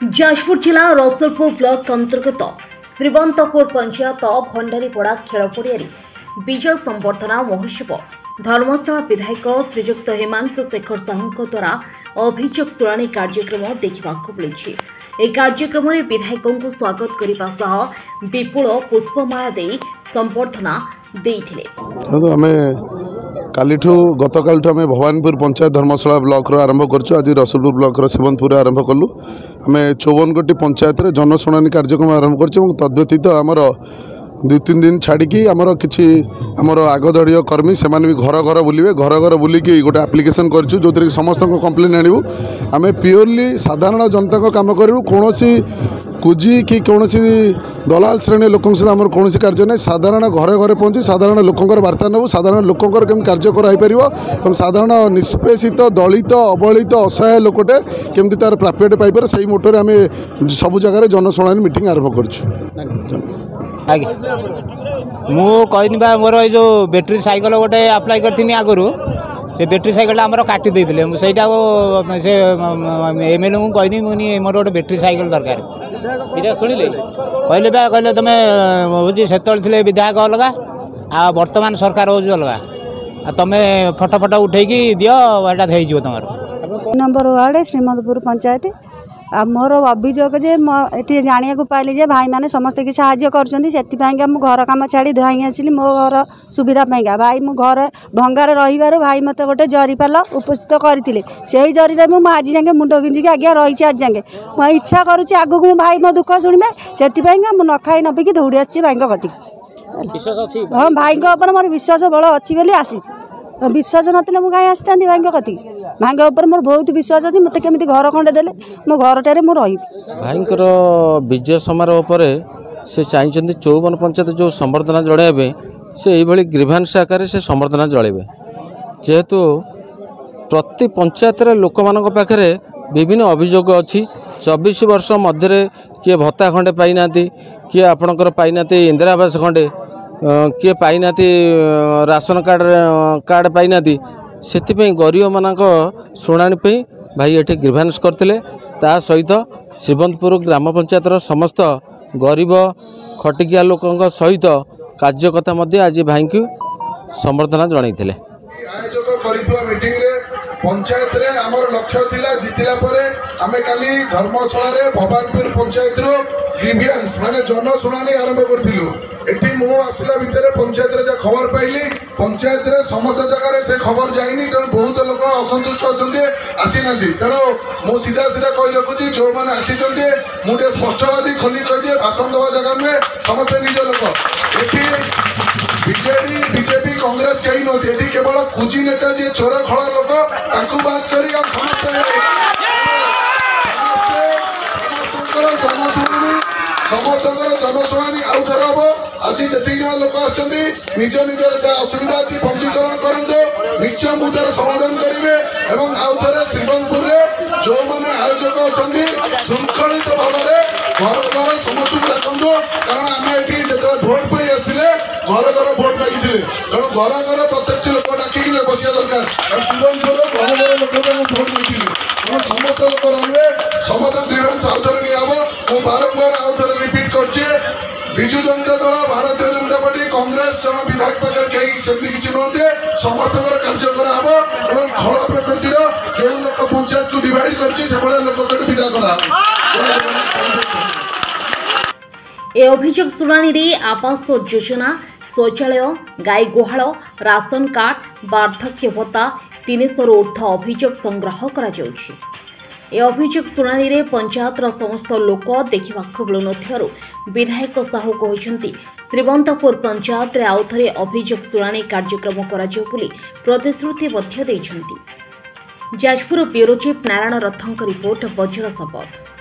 जाजपुर जिला रसुलपुर ब्लॉक अंतर्गत श्रीवंतपुर पंचायत भंडारीपड़ा खेल पड़िया विजय संबर्धना महोत्सव धर्मशाला विधायक श्रीजुक्त हिमांशु शेखर साहू द्वारा अभियोग शुणाणी कार्यक्रम देखा मिली। कार्यक्रम में विधायकों को स्वागत करने विपुल पुष्पमाला दे संबर्धना देते। कालीठू गतकाल आम भवानीपुर पंचायत धर्मशाला ब्लॉक आरंभ करूँ। आज रसुलपुर ब्लॉक शिवंतपुर आरंभ कलु। आम 54 पंचायत में जनशुणाणी कार्यक्रम आरंभ कर तद्व्यतीत आमर 2-3 दिन छाड़ी आमर कि आमर आगदड़ीय कर्मी से भी घर घर बुलवे। घर घर बुलिकी गोटे आप्लिकेसन करूँ जो थी समस्त कम्प्लेन आणु। आम प्योरली साधारण जनता काम करूँ। कौन कुजी कि कौन दलाल श्रेणी लोकों सहित आम कौन कार्य नहीं। साधारण घरे घरे पहुँची साधारण लोकंर वार्ता नेबू। साधारण लोकंर केम कार्य कर साधारण निष्पेषित दलित अवहेलित असहाय लोकटे केमती तार प्राप्यटे पाइपर से मोटर आम सब जगह जनशुणाणी मीटिंग आरंभ कर। मुझे मोर जो बैटेरी साइकिल गोटे अप्लाई करी आगु से बैटेरी साइकिल आम काटी देते से एमएलए को कहनी मुझे मोर गोटे बैटेरी साइकिल दरकार शुणिले कहले कहले तुम हूँ से विधायक अलग आ बर्तमान सरकार हूँ अलग तुम फटो फटो उठे दियो हो तुम नंबर वार्ड श्रीमंतपुर पंचायत मोर अभियोग जे ये जाना पाइली जे भाई मैंने समस्त की साहाय्य कर मु घर कम छाड़ी धाई आसली मो घर सुविधा भाई मु घर भंगार रही भाई मत गोटे जरीपाल उपस्थित करते से ही जरी मुझे आज जाए मुंड गिंजिक आज्ञा रही आज जाए मुझे इच्छा करुँच आगू को भाई मो दुख शुणे से न खाई न पीकी दौड़ी आसी भाई कति हाँ भाई मोर विश्वास बल अच्छी आसी विश्वास ना मुझे कहीं आसता भाई कति भाई मोर बहुत विश्वास अच्छी मत केमी घर खंडे दे मो घर मुझे रही भाई विजय समारोह पर से चाहिए 54 पंचायत जो संबर्धना जड़े से यही ग्रीभांस आकार से संबर्धना जड़े जेहेतु प्रति पंचायत लोक मान पाखे विभिन्न अभियोग अच्छी 24 वर्ष मध्य किए भत्ता खंडे पाई ना किए आपणकर पाई ना इंदिरा आवास खंडे किए पाई ना राशन कार्ड पाई ना से गरीब मानक शुणाणी भाई ये ग्रीभांस करते ता सहित श्रीवंतपुर ग्राम पंचायत समस्त गरीब खटिकिया लोकों सहित कार्यकर्ता आज भाई को संबर्धना जनईले। पंचायत रे आमर लक्ष्य थिला जितिला परे आमे काली धर्मशाला रे भवानीपुर पंचायत रो ग्रीवियंस माने जनशुणाणी आरंभ करथिलु। एठी मु आसिला भितरे पंचायत रे जा खबर पाइली पंचायत रे समस्त जगह रे से खबर जाइनी कारण बहुत लोक असंतुष्ट अछंती आसी नंदी तेणु मु सीधा सीधा कहि रखुची जो माने आसी चंती मुटे स्पष्टवादी खोली कहि दिए भाषण दवा जगह में समस्त निज लोक एठी बीजेडी बीजेपी कांग्रेस कहीं नथि एठी केवल कुजी नेता जे चोर खळ लोक ताकू बात करी आ समस्त जनशुणाणी आउ थर हम आज जी जन लोक आछंती निज निजर जहाँ असुविधा अच्छी पंजीकरण करते निश्चय मुझे समाधान करेंगे एवं आउ थे श्रीवंतपुर में जो मैंने आयोजक अच्छा श्रृंखलित भाव में घर घर समस्त डाकतु कारण आम ये जो भोट पाई आसते घर घर भोट मागिले तेणु घर घर प्रत्येक लोक डाकिक बसिया दरकार श्रीवंतपुर घर घर लोक भोट मागिले तेणु समस्त लोक रे समस्त ग्रीवेंस आउ थे निहब मुझे बारंबार आउ थे रिपीट कर विजु जनता दल भारतीय जनता पार्टी कांग्रेस जन विधायक पाखे कहीं सेमती किसी नुहते समस्त कार्य कराब और खल प्रकृतिर जो लोक पंचायत को डिवाइड कर लोक विदा करा। अभियोग शुणाणी आवास योजना शौचालय गाई गुहाल राशन कार्ड वार्धक्य भत्ता 300 ऊर्ध्व अभियोग संग्रह करा जाउछि। अभियोग शुणाणी पंचायतर समस्त लोक देखा मिलू न विधायक साहू कहते श्रीवंतपुर पंचायत रे आउ थे अभियोग शुणाणी कार्यक्रम प्रतिश्रुति जाजपुर ब्यूरो चीफ नारायण रथों रिपोर्ट बज्र शपथ।